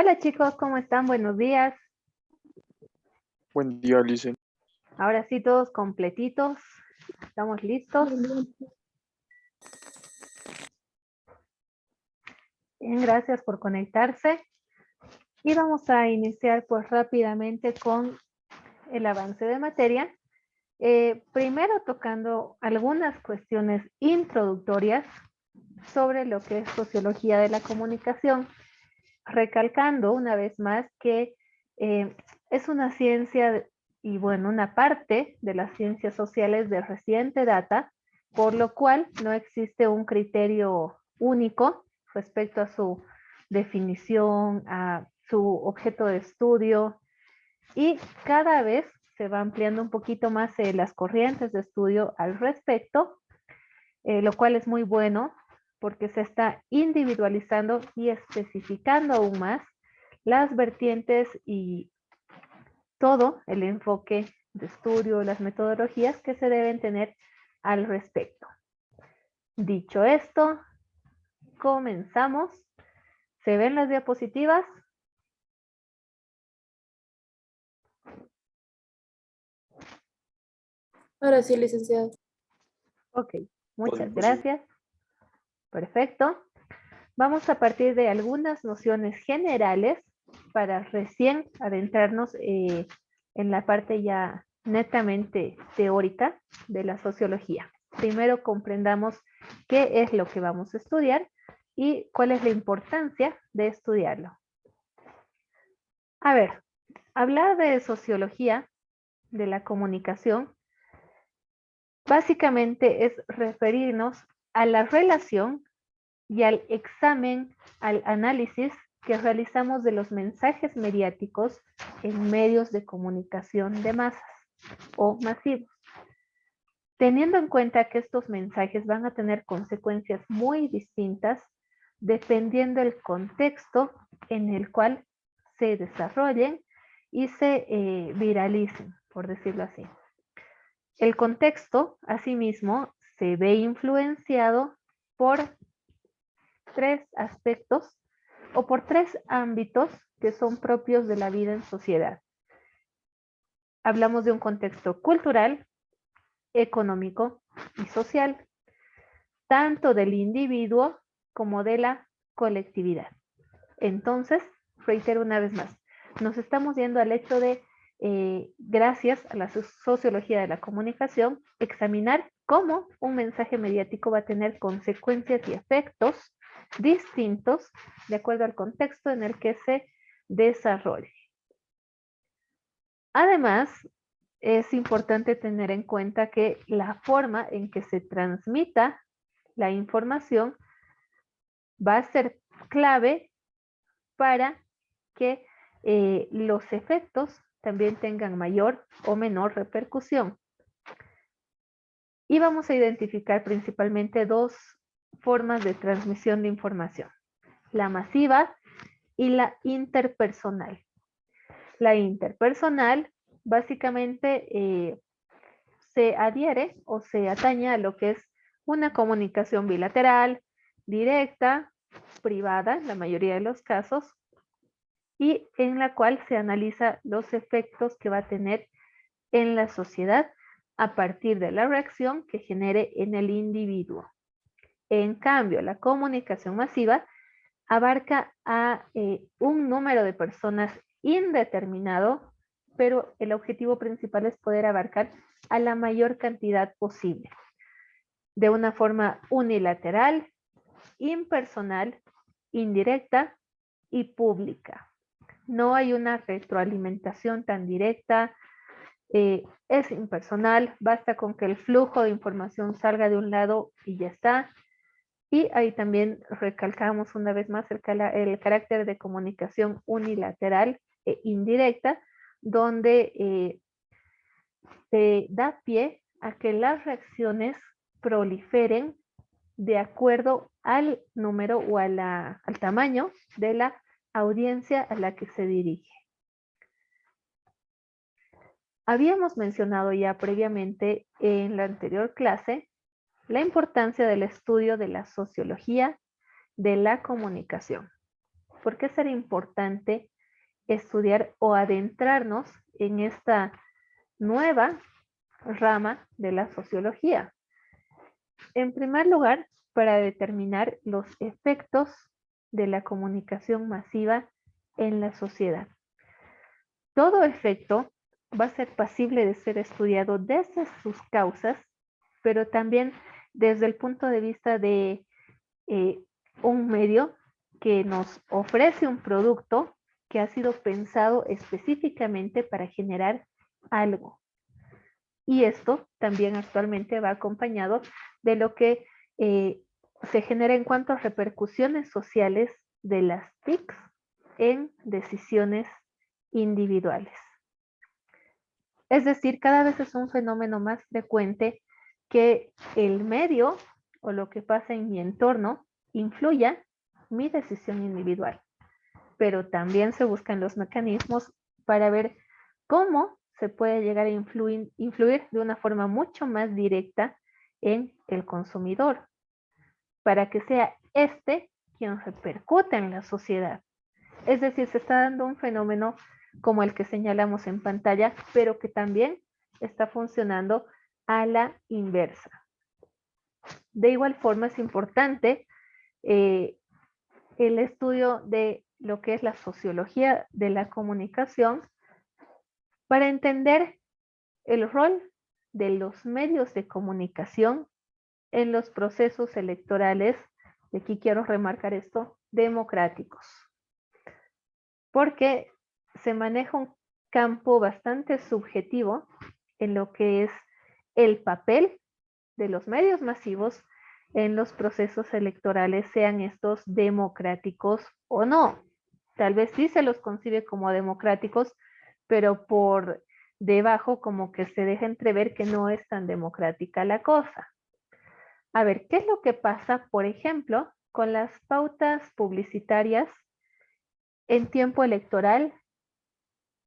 Hola chicos, ¿cómo están? Buenos días. Buen día, Alice. Ahora sí, todos completitos. ¿Estamos listos? Bien, gracias por conectarse. Y vamos a iniciar pues rápidamente con el avance de materia. Primero tocando algunas cuestiones introductorias sobre lo que es sociología de la comunicación, recalcando una vez más que es una ciencia y bueno, una parte de las ciencias sociales de reciente data, por lo cual no existe un criterio único respecto a su definición, a su objeto de estudio, y cada vez se va ampliando un poquito más las corrientes de estudio al respecto, lo cual es muy bueno porque se está individualizando y especificando aún más las vertientes y todo el enfoque de estudio, las metodologías que se deben tener al respecto. Dicho esto, comenzamos. ¿Se ven las diapositivas? Ahora sí, licenciado. Ok, muchas Pues, gracias. Perfecto. Vamos a partir de algunas nociones generales para recién adentrarnos en la parte ya netamente teórica de la sociología. Primero comprendamos qué es lo que vamos a estudiar y cuál es la importancia de estudiarlo. A ver, hablar de sociología de la comunicación básicamente es referirnos a la relación y al examen, al análisis que realizamos de los mensajes mediáticos en medios de comunicación de masas o masivos, teniendo en cuenta que estos mensajes van a tener consecuencias muy distintas dependiendo del contexto en el cual se desarrollen y se viralicen, por decirlo así. El contexto, asimismo, se ve influenciado por tres aspectos o por tres ámbitos que son propios de la vida en sociedad. Hablamos de un contexto cultural, económico y social, tanto del individuo como de la colectividad. Entonces, reitero una vez más, nos estamos yendo al hecho de, gracias a la sociología de la comunicación, examinar cómo un mensaje mediático va a tener consecuencias y efectos distintos de acuerdo al contexto en el que se desarrolle. Además, es importante tener en cuenta que la forma en que se transmita la información va a ser clave para que los efectos también tengan mayor o menor repercusión. Y vamos a identificar principalmente dos formas de transmisión de información: la masiva y la interpersonal. La interpersonal básicamente se adhiere o se atañe a lo que es una comunicación bilateral, directa, privada en la mayoría de los casos, y en la cual se analiza los efectos que va a tener en la sociedad a partir de la reacción que genere en el individuo. En cambio, la comunicación masiva abarca a un número de personas indeterminado, pero el objetivo principal es poder abarcar a la mayor cantidad posible, de una forma unilateral, impersonal, indirecta y pública. No hay una retroalimentación tan directa, es impersonal, basta con que el flujo de información salga de un lado y ya está. Y ahí también recalcamos una vez más el carácter de comunicación unilateral e indirecta, donde se da pie a que las reacciones proliferen de acuerdo al número o al tamaño de la audiencia a la que se dirige. Habíamos mencionado ya previamente en la anterior clase la importancia del estudio de la sociología de la comunicación. ¿por qué será importante estudiar o adentrarnos en esta nueva rama de la sociología? En primer lugar, para determinar los efectos de la comunicación masiva en la sociedad. Todo efecto va a ser pasible de ser estudiado desde sus causas, pero también desde el punto de vista de un medio que nos ofrece un producto que ha sido pensado específicamente para generar algo. Y esto también actualmente va acompañado de lo que se genera en cuanto a repercusiones sociales de las TICs en decisiones individuales. Es decir, cada vez es un fenómeno más frecuente que el medio o lo que pasa en mi entorno influya mi decisión individual. Pero también se buscan los mecanismos para ver cómo se puede llegar a influir de una forma mucho más directa en el consumidor, para que sea este quien repercute en la sociedad. Es decir, se está dando un fenómeno como el que señalamos en pantalla, pero que también está funcionando a la inversa. De igual forma, es importante el estudio de lo que es la sociología de la comunicación para entender el rol de los medios de comunicación en los procesos electorales, y aquí quiero remarcar esto, democráticos. Porque se maneja un campo bastante subjetivo en lo que es el papel de los medios masivos en los procesos electorales, sean estos democráticos o no. Tal vez sí se los concibe como democráticos, pero por debajo como que se deja entrever que no es tan democrática la cosa. A ver, ¿qué es lo que pasa, por ejemplo, con las pautas publicitarias en tiempo electoral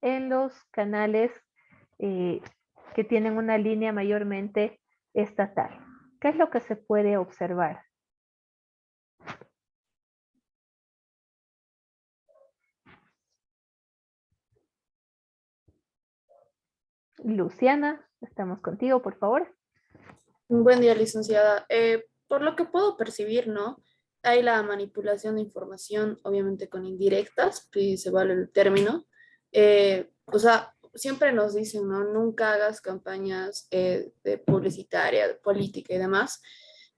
en los canales que tienen una línea mayormente estatal? ¿Qué es lo que se puede observar? Luciana, estamos contigo, por favor. Buen día, licenciada. Por lo que puedo percibir, ¿no? Hay la manipulación de información, obviamente con indirectas, si se vale el término. O sea, siempre nos dicen, ¿no? Nunca hagas campañas de publicitaria, de política y demás,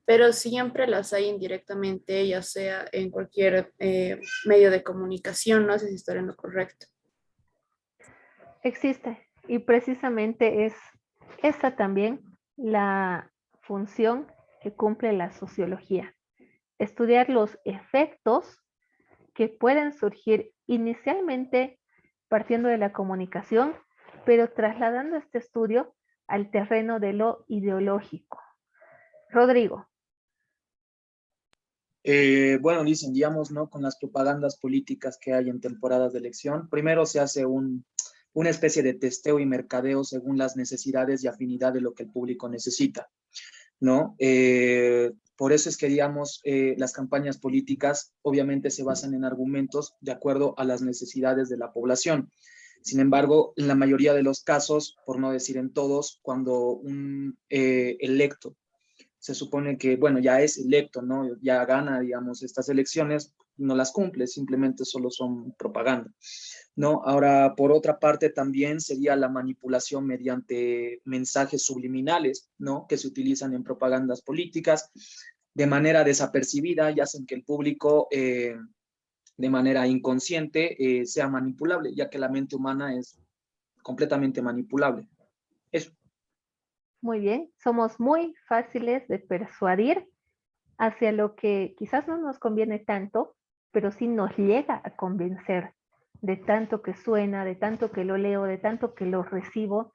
pero siempre las hay indirectamente, ya sea en cualquier medio de comunicación, no sé si estoy en lo correcto. Existe, y precisamente es esa también la función que cumple la sociología. Estudiar los efectos que pueden surgir inicialmente partiendo de la comunicación, pero trasladando este estudio al terreno de lo ideológico. Rodrigo. Bueno, dicen, digamos, ¿no? Con las propagandas políticas que hay en temporadas de elección, primero se hace una especie de testeo y mercadeo según las necesidades y afinidad de lo que el público necesita, ¿no? Por eso es que, digamos, las campañas políticas obviamente se basan en argumentos de acuerdo a las necesidades de la población. Sin embargo, en la mayoría de los casos, por no decir en todos, cuando un electo se supone que, bueno, ya es electo, ¿no? Ya gana, digamos, estas elecciones, no las cumple, simplemente solo son propaganda, ¿no? Ahora, por otra parte, también sería la manipulación mediante mensajes subliminales, ¿no? Que se utilizan en propagandas políticas de manera desapercibida y hacen que el público, de manera inconsciente, sea manipulable, ya que la mente humana es completamente manipulable. Eso. Muy bien, somos muy fáciles de persuadir hacia lo que quizás no nos conviene tanto, pero sí nos llega a convencer de tanto que suena, de tanto que lo leo, de tanto que lo recibo.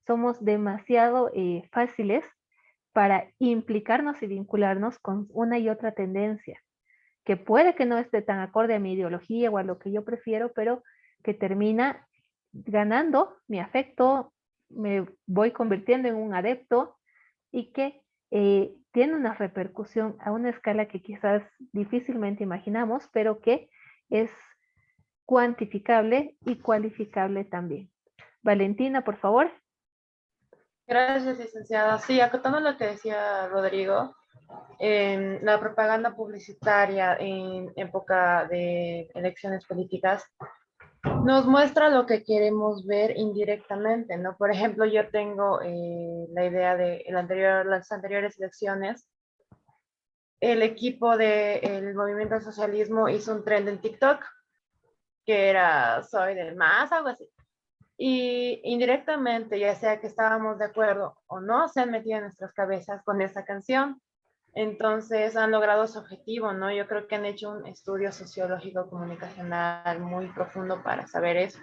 Somos demasiado fáciles para implicarnos y vincularnos con una y otra tendencia, que puede que no esté tan acorde a mi ideología o a lo que yo prefiero, pero que termina ganando mi afecto, me voy convirtiendo en un adepto y que tiene una repercusión a una escala que quizás difícilmente imaginamos, pero que es cuantificable y cualificable también. Valentina, por favor. Gracias, licenciada. Sí, acotando lo que decía Rodrigo, la propaganda publicitaria en época de elecciones políticas nos muestra lo que queremos ver indirectamente, ¿no? Por ejemplo, yo tengo la idea de las anteriores elecciones, el equipo del movimiento al socialismo hizo un trend en TikTok que era soy del MAS, algo así. Y indirectamente, ya sea que estábamos de acuerdo o no, se han metido en nuestras cabezas con esa canción. Entonces han logrado su objetivo, ¿no? Yo creo que han hecho un estudio sociológico comunicacional muy profundo para saber eso.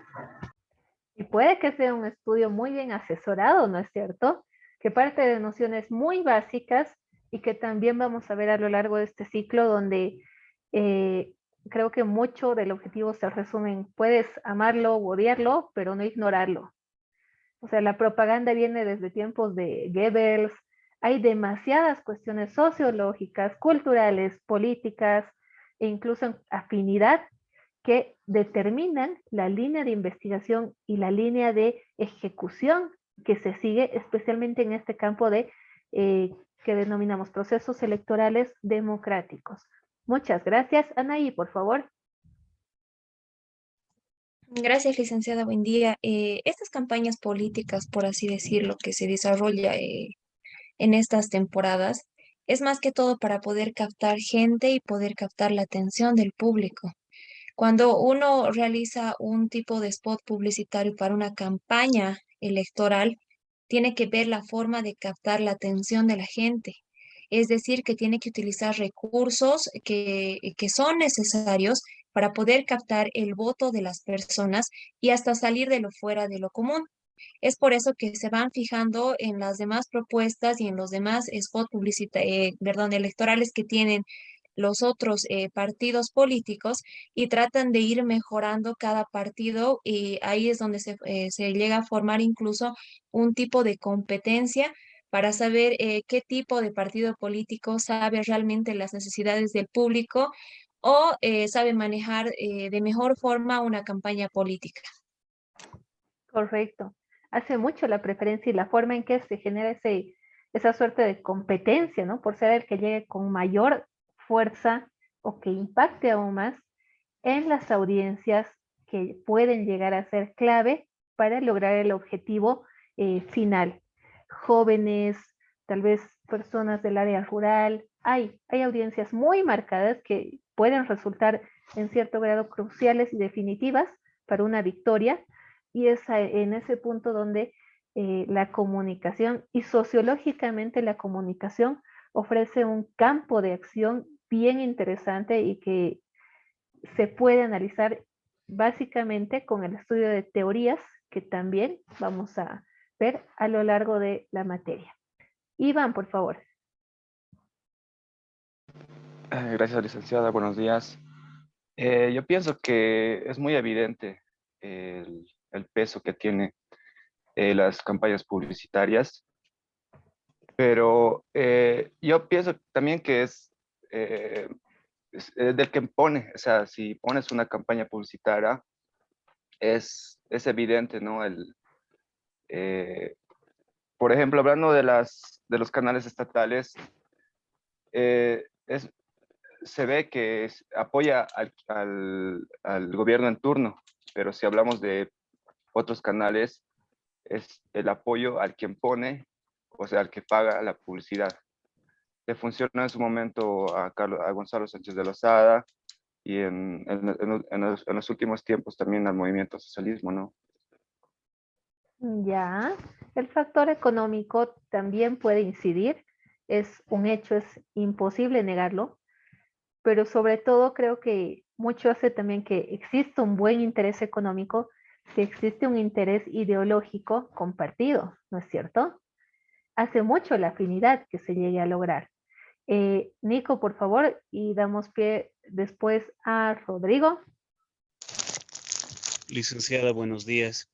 Y puede que sea un estudio muy bien asesorado, ¿no es cierto? Que parte de nociones muy básicas y que también vamos a ver a lo largo de este ciclo donde creo que mucho del objetivo se resume en puedes amarlo o odiarlo, pero no ignorarlo. O sea, la propaganda viene desde tiempos de Goebbels. Hay demasiadas cuestiones sociológicas, culturales, políticas e incluso en afinidad que determinan la línea de investigación y la línea de ejecución que se sigue, especialmente en este campo de que denominamos procesos electorales democráticos. Muchas gracias. Anaí, por favor. Gracias, licenciada. Buen día. Estas campañas políticas, por así decirlo, que se desarrolla en estas temporadas, es más que todo para poder captar gente y poder captar la atención del público. Cuando uno realiza un tipo de spot publicitario para una campaña electoral, tiene que ver la forma de captar la atención de la gente. Es decir, que tiene que utilizar recursos que son necesarios para poder captar el voto de las personas y hasta salir de lo fuera de lo común. Es por eso que se van fijando en las demás propuestas y en los demás spots electorales que tienen los otros partidos políticos y tratan de ir mejorando cada partido y ahí es donde se llega a formar incluso un tipo de competencia para saber qué tipo de partido político sabe realmente las necesidades del público o sabe manejar de mejor forma una campaña política. Correcto. Hace mucho la preferencia y la forma en que se genera esa suerte de competencia, ¿no? Por ser el que llegue con mayor fuerza o que impacte aún más en las audiencias que pueden llegar a ser clave para lograr el objetivo final. Jóvenes, tal vez personas del área rural, hay audiencias muy marcadas que pueden resultar en cierto grado cruciales y definitivas para una victoria, y es en ese punto donde la comunicación y sociológicamente la comunicación ofrece un campo de acción bien interesante y que se puede analizar básicamente con el estudio de teorías que también vamos a ver a lo largo de la materia. Iván, por favor. Gracias, licenciada. Buenos días. Yo pienso que es muy evidente el peso que tiene las campañas publicitarias, pero yo pienso también que es del que pone, o sea, si pones una campaña publicitaria, es evidente, ¿no? Eh, por ejemplo, hablando de los canales estatales, se ve que apoya al gobierno en turno, pero si hablamos de otros canales, es el apoyo al quien pone, o sea, al que paga la publicidad. Le funcionó en su momento a Gonzalo Sánchez de Lozada y en los últimos tiempos también al movimiento socialismo, ¿no? Ya, el factor económico también puede incidir, es un hecho, es imposible negarlo, pero sobre todo creo que mucho hace también que existe un buen interés económico, que existe un interés ideológico compartido, ¿no es cierto? Hace mucho la afinidad que se llegue a lograr. Nico, por favor, y damos pie después a Rodrigo. Licenciada, buenos días.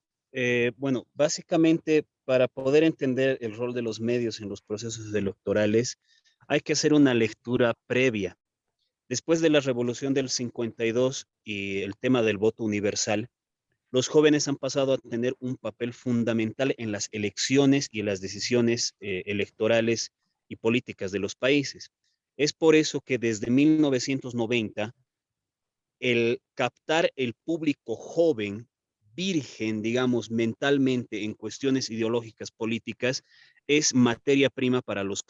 Bueno, básicamente para poder entender el rol de los medios en los procesos electorales hay que hacer una lectura previa. Después de la Revolución del 52 y el tema del voto universal, los jóvenes han pasado a tener un papel fundamental en las elecciones y en las decisiones electorales y políticas de los países. Es por eso que desde 1990 el captar el público joven, virgen, digamos, mentalmente en cuestiones ideológicas políticas, es materia prima para los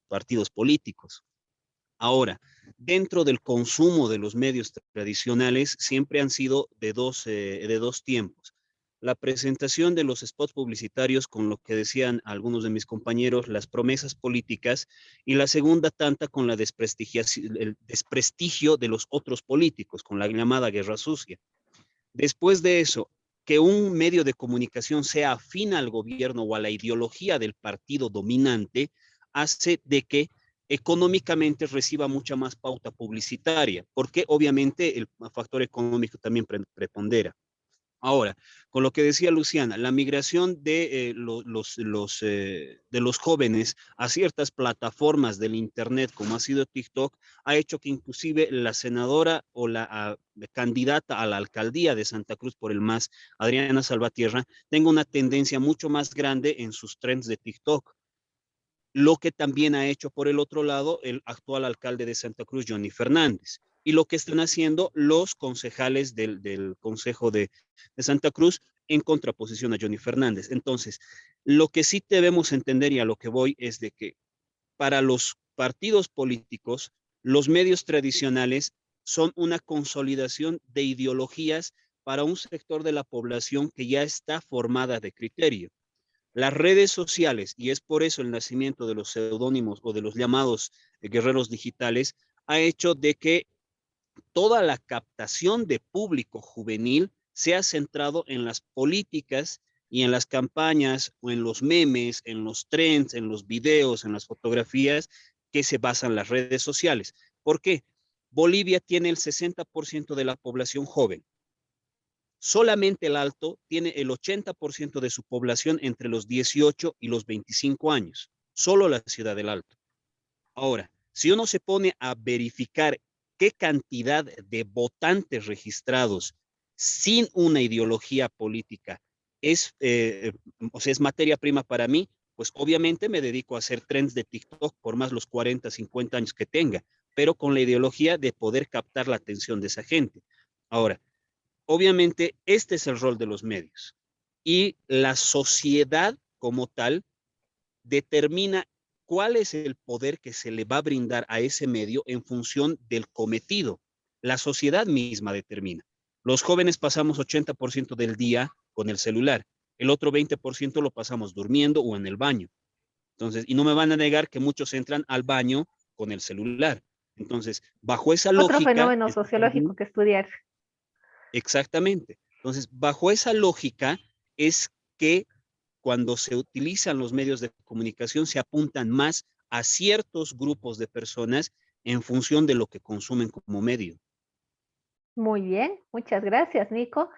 partidos políticos. Ahora, dentro del consumo de los medios tradicionales, siempre han sido de dos tiempos. La presentación de los spots publicitarios, con lo que decían algunos de mis compañeros, las promesas políticas, y la segunda tanta con el desprestigio de los otros políticos, con la llamada guerra sucia. Después de eso, que un medio de comunicación sea afín al gobierno o a la ideología del partido dominante, hace de que económicamente reciba mucha más pauta publicitaria, porque obviamente el factor económico también prepondera. Ahora, con lo que decía Luciana, la migración de los jóvenes a ciertas plataformas del Internet, como ha sido TikTok, ha hecho que inclusive la senadora o la candidata a la alcaldía de Santa Cruz por el MAS, Adriana Salvatierra, tenga una tendencia mucho más grande en sus trends de TikTok. Lo que también ha hecho por el otro lado el actual alcalde de Santa Cruz, Johnny Fernández, y lo que están haciendo los concejales del Consejo de Santa Cruz en contraposición a Johnny Fernández. Entonces, lo que sí debemos entender y a lo que voy es de que para los partidos políticos, los medios tradicionales son una consolidación de ideologías para un sector de la población que ya está formada de criterio. Las redes sociales, y es por eso el nacimiento de los seudónimos o de los llamados guerreros digitales, ha hecho de que toda la captación de público juvenil se ha centrado en las políticas y en las campañas o en los memes, en los trends, en los videos, en las fotografías que se basan en las redes sociales. ¿Por qué? Bolivia tiene el 60% de la población joven. Solamente el Alto tiene el 80% de su población entre los 18 y los 25 años. Solo la ciudad del Alto. Ahora, si uno se pone a verificar qué cantidad de votantes registrados sin una ideología política o sea, es materia prima para mí, pues obviamente me dedico a hacer trends de TikTok por más los 40, 50 años que tenga, pero con la ideología de poder captar la atención de esa gente. Ahora, obviamente este es el rol de los medios y la sociedad como tal determina cuál es el poder que se le va a brindar a ese medio en función del cometido. La sociedad misma determina. Los jóvenes pasamos 80% del día con el celular, el otro 20% lo pasamos durmiendo o en el baño. Entonces, y no me van a negar que muchos entran al baño con el celular. Entonces, bajo esa Otro lógica, fenómeno sociológico que estudiar. exactamente. Entonces, bajo esa lógica es que cuando se utilizan los medios de comunicación se apuntan más a ciertos grupos de personas en función de lo que consumen como medio. Muy bien, muchas gracias, Nico.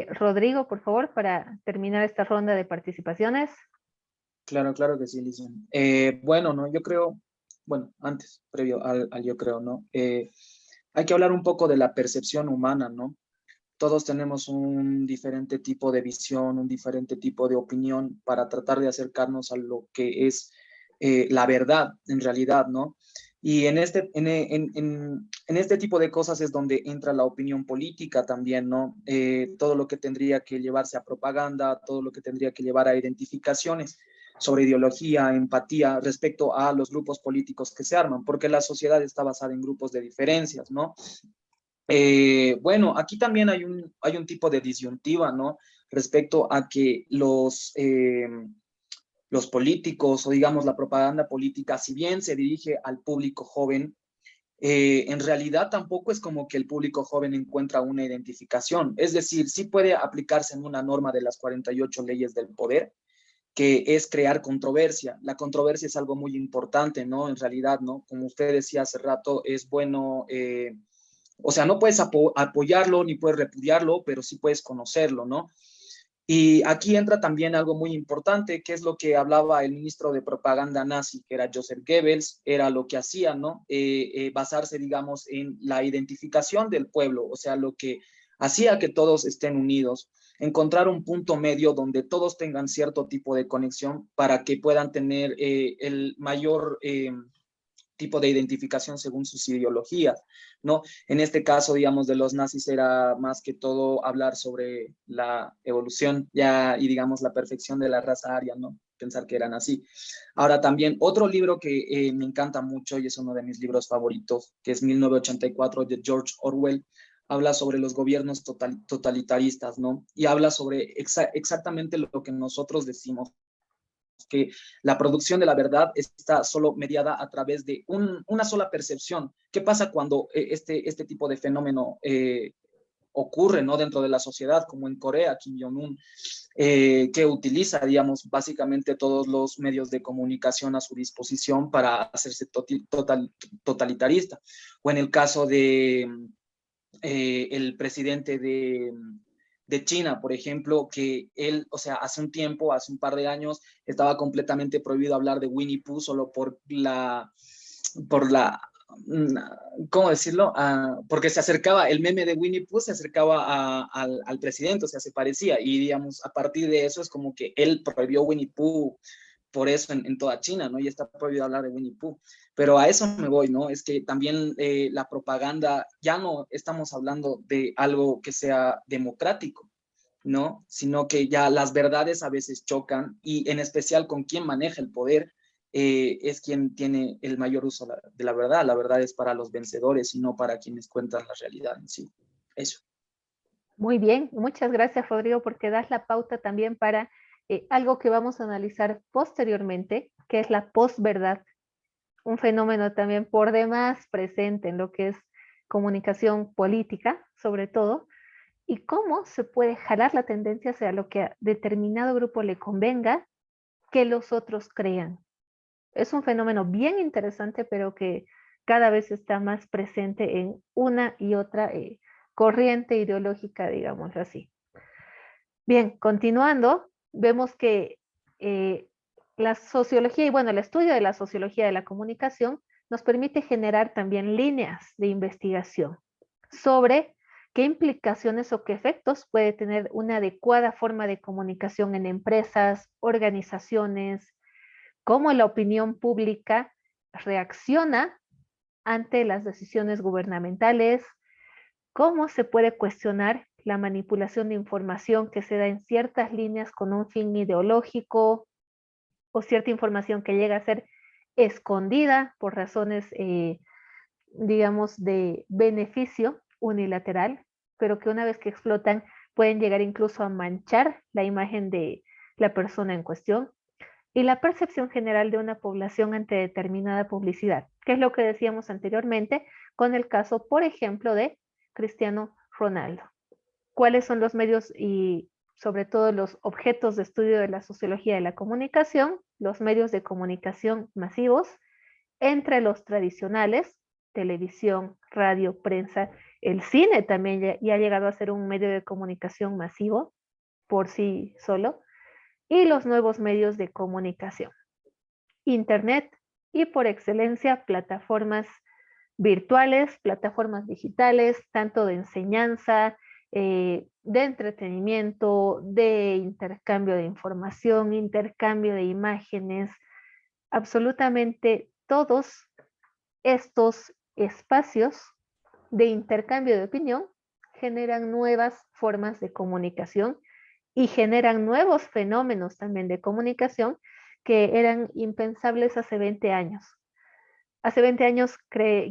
Rodrigo, por favor, para terminar esta ronda de participaciones. Claro, claro que sí, Lisian. Bueno, no, yo creo, bueno, antes, previo al yo creo, ¿no? Hay que hablar un poco de la percepción humana, ¿no? Todos tenemos un diferente tipo de visión, un diferente tipo de opinión para tratar de acercarnos a lo que es la verdad, en realidad, ¿no? Y en este tipo de cosas es donde entra la opinión política también, ¿no? Todo lo que tendría que llevarse a propaganda, todo lo que tendría que llevar a identificaciones sobre ideología, empatía respecto a los grupos políticos que se arman, porque la sociedad está basada en grupos de diferencias, ¿no? Bueno, aquí también hay un tipo de disyuntiva, ¿no? Respecto a que los políticos o digamos la propaganda política, si bien se dirige al público joven, en realidad tampoco es como que el público joven encuentra una identificación. Es decir, sí puede aplicarse en una norma de las 48 leyes del poder, que es crear controversia. La controversia es algo muy importante, ¿no? En realidad, ¿no? Como usted decía hace rato, es bueno... o sea, no puedes apoyarlo ni puedes repudiarlo, pero sí puedes conocerlo, ¿no? Y aquí entra también algo muy importante, que es lo que hablaba el ministro de propaganda nazi, que era Joseph Goebbels, era lo que hacía, ¿no? Basarse, digamos, en la identificación del pueblo, o sea, lo que hacía que todos estén unidos, encontrar un punto medio donde todos tengan cierto tipo de conexión para que puedan tener el mayor tipo de identificación según sus ideologías, ¿no? En este caso, digamos, de los nazis era más que todo hablar sobre la evolución ya y, digamos, la perfección de la raza aria, ¿no? Pensar que eran así. Ahora también otro libro que me encanta mucho y es uno de mis libros favoritos, que es 1984 de George Orwell, habla sobre los gobiernos totalitaristas, ¿no? Y habla sobre exactamente lo que nosotros decimos, que la producción de la verdad está solo mediada a través de una sola percepción. ¿Qué pasa cuando este tipo de fenómeno ocurre, ¿no? Dentro de la sociedad, como en Corea, Kim Jong-un, que utiliza, digamos, básicamente todos los medios de comunicación a su disposición para hacerse totalitarista? O en el caso de el presidente de China, por ejemplo, que él, o sea, hace un tiempo, hace un par de años, estaba completamente prohibido hablar de Winnie Pooh solo por la, ¿cómo decirlo? Porque se acercaba, el meme de Winnie Pooh se acercaba al presidente, o sea, se parecía, y digamos, a partir de eso es como que él prohibió Winnie Pooh por eso en toda China, ¿no? Y está prohibido hablar de Winnie Pooh. Pero a eso me voy, ¿no? Es que también la propaganda, ya no estamos hablando de algo que sea democrático, ¿no? Sino que ya las verdades a veces chocan y en especial con quien maneja el poder es quien tiene el mayor uso de la verdad. La verdad es para los vencedores y no para quienes cuentan la realidad en sí. Eso. Muy bien, muchas gracias, Rodrigo, porque das la pauta también para algo que vamos a analizar posteriormente, que es la posverdad, un fenómeno también por demás presente en lo que es comunicación política, sobre todo, y cómo se puede jalar la tendencia hacia lo que a determinado grupo le convenga que los otros crean. Es un fenómeno bien interesante, pero que cada vez está más presente en una y otra corriente ideológica, digamos así. Bien, continuando, vemos que la sociología y bueno, el estudio de la sociología de la comunicación nos permite generar también líneas de investigación sobre qué implicaciones o qué efectos puede tener una adecuada forma de comunicación en empresas, organizaciones, cómo la opinión pública reacciona ante las decisiones gubernamentales, cómo se puede cuestionar la manipulación de información que se da en ciertas líneas con un fin ideológico o cierta información que llega a ser escondida por razones, digamos, de beneficio unilateral, pero que una vez que explotan pueden llegar incluso a manchar la imagen de la persona en cuestión y la percepción general de una población ante determinada publicidad, que es lo que decíamos anteriormente con el caso, por ejemplo, de Cristiano Ronaldo. ¿Cuáles son los medios y sobre todo los objetos de estudio de la sociología de la comunicación? Los medios de comunicación masivos, entre los tradicionales, televisión, radio, prensa, el cine también ya ha llegado a ser un medio de comunicación masivo por sí solo, y los nuevos medios de comunicación. Internet y por excelencia plataformas virtuales, plataformas digitales, tanto de enseñanza, de entretenimiento, de intercambio de información, intercambio de imágenes, absolutamente todos estos espacios de intercambio de opinión generan nuevas formas de comunicación y generan nuevos fenómenos también de comunicación que eran impensables hace 20 años. Hace 20 años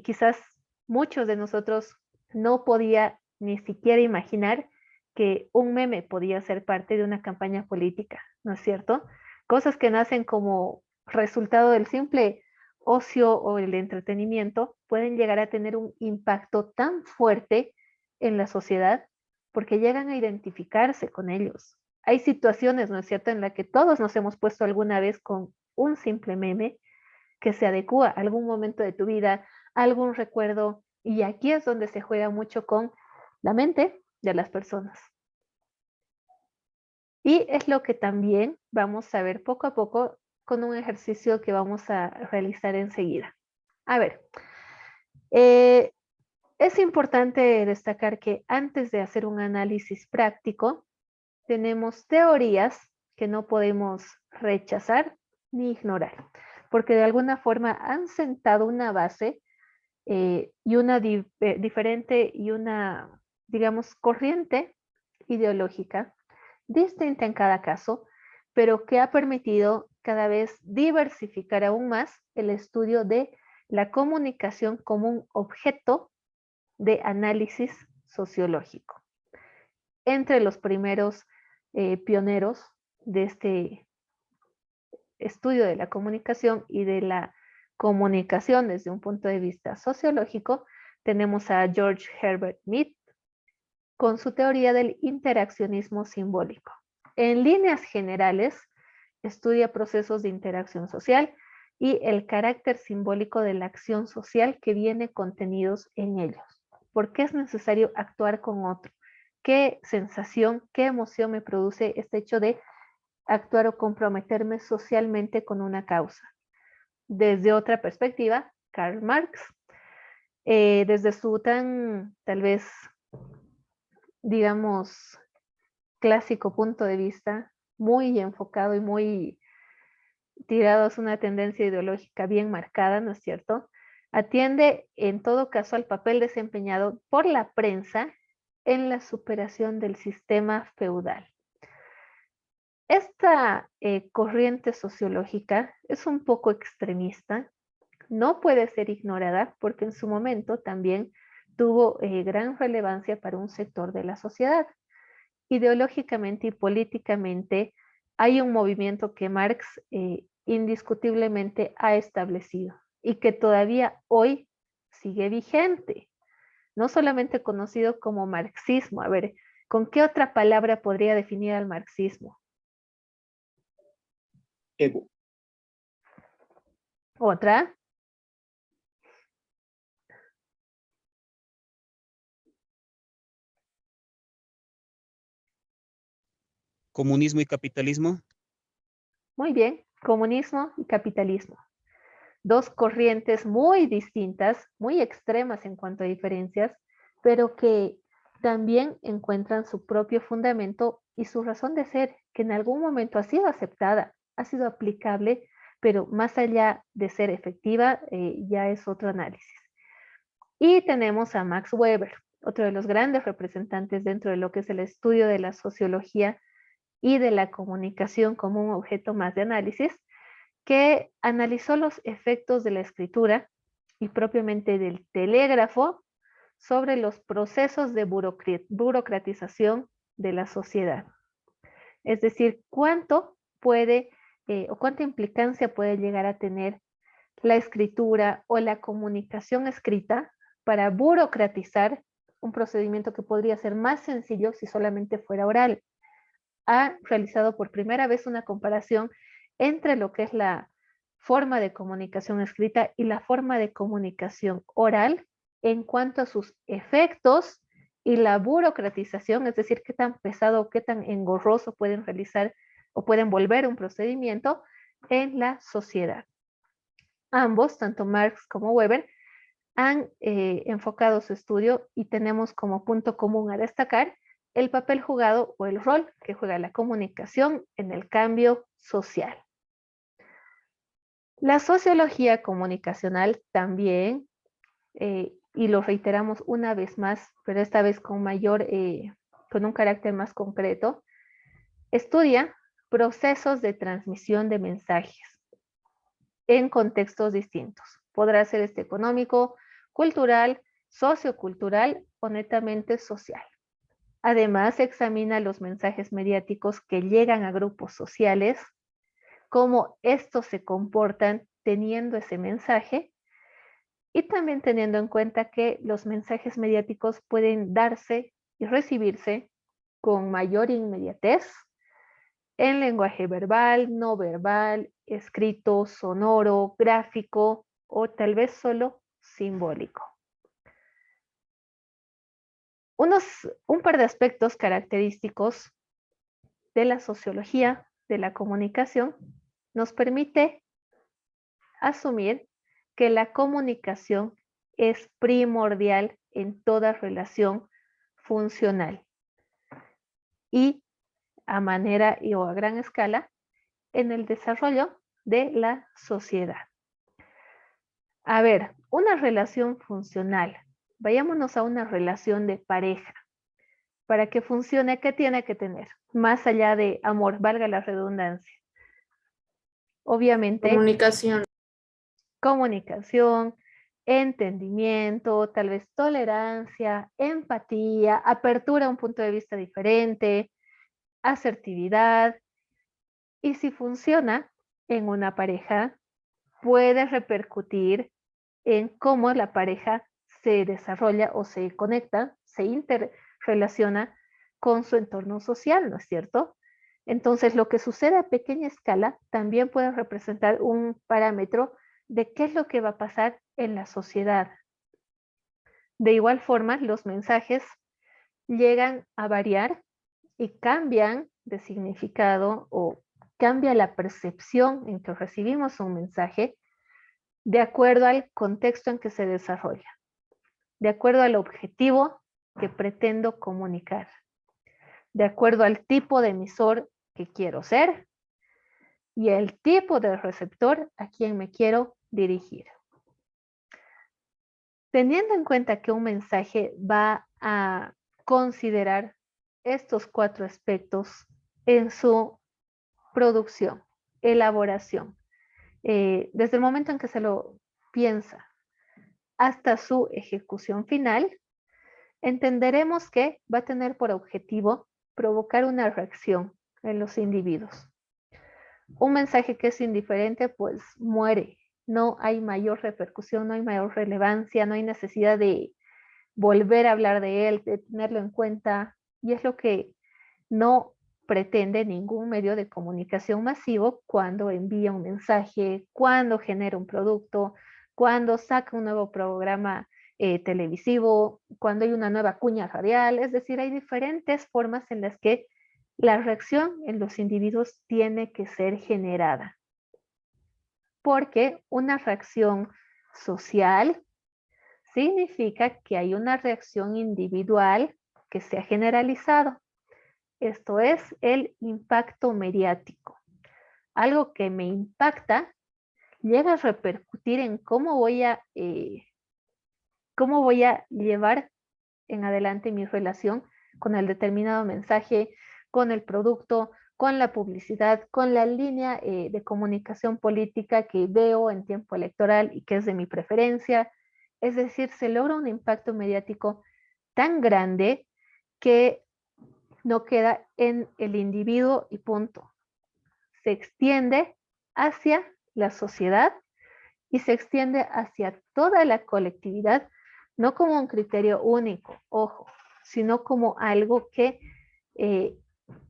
quizás muchos de nosotros no podía ni siquiera imaginar que un meme podía ser parte de una campaña política, ¿no es cierto? Cosas que nacen como resultado del simple ocio o el entretenimiento pueden llegar a tener un impacto tan fuerte en la sociedad porque llegan a identificarse con ellos. Hay situaciones, ¿no es cierto?, en las que todos nos hemos puesto alguna vez con un simple meme que se adecua a algún momento de tu vida, a algún recuerdo, y aquí es donde se juega mucho con la mente de las personas. Y es lo que también vamos a ver poco a poco con un ejercicio que vamos a realizar enseguida. A ver, es importante destacar que antes de hacer un análisis práctico, tenemos teorías que no podemos rechazar ni ignorar, porque de alguna forma han sentado una base y una diferente y una, digamos, corriente ideológica distinta en cada caso, pero que ha permitido cada vez diversificar aún más el estudio de la comunicación como un objeto de análisis sociológico. Entre los primeros pioneros de este estudio de la comunicación y de la comunicación desde un punto de vista sociológico, tenemos a George Herbert Mead con su teoría del interaccionismo simbólico. En líneas generales, estudia procesos de interacción social y el carácter simbólico de la acción social que viene contenidos en ellos. ¿Por qué es necesario actuar con otro? ¿Qué sensación, qué emoción me produce este hecho de actuar o comprometerme socialmente con una causa? Desde otra perspectiva, Karl Marx, desde su tan, tal vez, digamos, clásico punto de vista, muy enfocado y muy tirado a una tendencia ideológica bien marcada, ¿no es cierto? Atiende en todo caso al papel desempeñado por la prensa en la superación del sistema feudal. Esta corriente sociológica es un poco extremista, no puede ser ignorada porque en su momento también tuvo gran relevancia para un sector de la sociedad. Ideológicamente y políticamente hay un movimiento que Marx indiscutiblemente ha establecido y que todavía hoy sigue vigente, no solamente conocido como marxismo. A ver, ¿con qué otra palabra podría definir al marxismo? Ego. ¿Otra? Comunismo y capitalismo. Muy bien, comunismo y capitalismo. Dos corrientes muy distintas, muy extremas en cuanto a diferencias, pero que también encuentran su propio fundamento y su razón de ser, que en algún momento ha sido aceptada, ha sido aplicable, pero más allá de ser efectiva, ya es otro análisis. Y tenemos a Max Weber, otro de los grandes representantes dentro de lo que es el estudio de la sociología y de la comunicación como un objeto más de análisis, que analizó los efectos de la escritura y propiamente del telégrafo sobre los procesos de burocratización de la sociedad. Es decir, cuánto puede o cuánta implicancia puede llegar a tener la escritura o la comunicación escrita para burocratizar un procedimiento que podría ser más sencillo si solamente fuera oral. Ha realizado por primera vez una comparación entre lo que es la forma de comunicación escrita y la forma de comunicación oral en cuanto a sus efectos y la burocratización, es decir, qué tan pesado o qué tan engorroso pueden realizar o pueden volver un procedimiento en la sociedad. Ambos, tanto Marx como Weber, han enfocado su estudio y tenemos como punto común a destacar el papel jugado o el rol que juega la comunicación en el cambio social. La sociología comunicacional también, y lo reiteramos una vez más, pero esta vez con con un carácter más concreto, estudia procesos de transmisión de mensajes en contextos distintos. Podrá ser económico, cultural, sociocultural o netamente social. Además, examina los mensajes mediáticos que llegan a grupos sociales, cómo estos se comportan teniendo ese mensaje y también teniendo en cuenta que los mensajes mediáticos pueden darse y recibirse con mayor inmediatez en lenguaje verbal, no verbal, escrito, sonoro, gráfico o tal vez solo simbólico. Un par de aspectos característicos de la sociología de la comunicación nos permite asumir que la comunicación es primordial en toda relación funcional y a manera o a gran escala en el desarrollo de la sociedad. A ver, una relación funcional. Vayámonos a una relación de pareja. Para que funcione, ¿qué tiene que tener? Más allá de amor, valga la redundancia. Obviamente, comunicación, entendimiento, tal vez tolerancia, empatía, apertura a un punto de vista diferente, asertividad. Y si funciona en una pareja, puede repercutir en cómo la pareja se desarrolla o se conecta, se interrelaciona con su entorno social, ¿no es cierto? Entonces, lo que sucede a pequeña escala también puede representar un parámetro de qué es lo que va a pasar en la sociedad. De igual forma, los mensajes llegan a variar y cambian de significado o cambia la percepción en que recibimos un mensaje de acuerdo al contexto en que se desarrolla, de acuerdo al objetivo que pretendo comunicar, de acuerdo al tipo de emisor que quiero ser y el tipo de receptor a quien me quiero dirigir. Teniendo en cuenta que un mensaje va a considerar estos 4 aspectos en su producción, elaboración, desde el momento en que se lo piensa hasta su ejecución final, entenderemos que va a tener por objetivo provocar una reacción en los individuos. Un mensaje que es indiferente, pues muere. No hay mayor repercusión, no hay mayor relevancia, no hay necesidad de volver a hablar de él, de tenerlo en cuenta, y es lo que no pretende ningún medio de comunicación masivo cuando envía un mensaje, cuando genera un producto, cuando saca un nuevo programa televisivo, cuando hay una nueva cuña radial. Es decir, hay diferentes formas en las que la reacción en los individuos tiene que ser generada. Porque una reacción social significa que hay una reacción individual que se ha generalizado. Esto es el impacto mediático. Algo que me impacta llega a repercutir en cómo voy a llevar en adelante mi relación con el determinado mensaje, con el producto, con la publicidad, con la línea de comunicación política que veo en tiempo electoral y que es de mi preferencia. Es decir, se logra un impacto mediático tan grande que no queda en el individuo y punto. Se extiende hacia la sociedad y se extiende hacia toda la colectividad, no como un criterio único, ojo, sino como algo que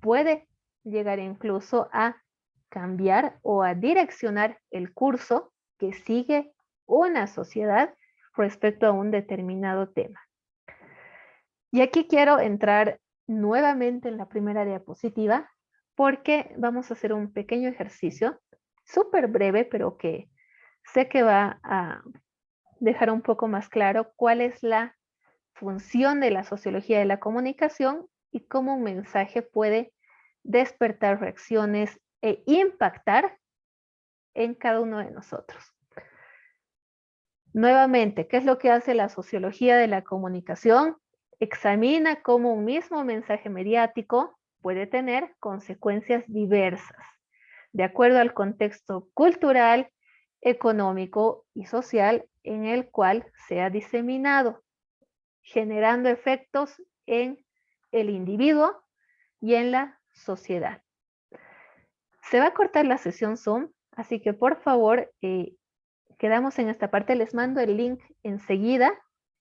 puede llegar incluso a cambiar o a direccionar el curso que sigue una sociedad respecto a un determinado tema. Y aquí quiero entrar nuevamente en la primera diapositiva porque vamos a hacer un pequeño ejercicio súper breve, pero que sé que va a dejar un poco más claro cuál es la función de la sociología de la comunicación y cómo un mensaje puede despertar reacciones e impactar en cada uno de nosotros. Nuevamente, ¿qué es lo que hace la sociología de la comunicación? Examina cómo un mismo mensaje mediático puede tener consecuencias diversas, de acuerdo al contexto cultural, económico y social en el cual se ha diseminado, generando efectos en el individuo y en la sociedad. Se va a cortar la sesión Zoom, así que por favor, quedamos en esta parte. Les mando el link enseguida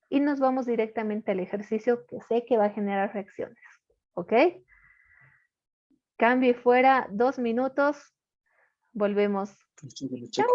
y nos vamos directamente al ejercicio que sé que va a generar reacciones. ¿Ok? Cambio y fuera 2 minutos. Volvemos. Chau.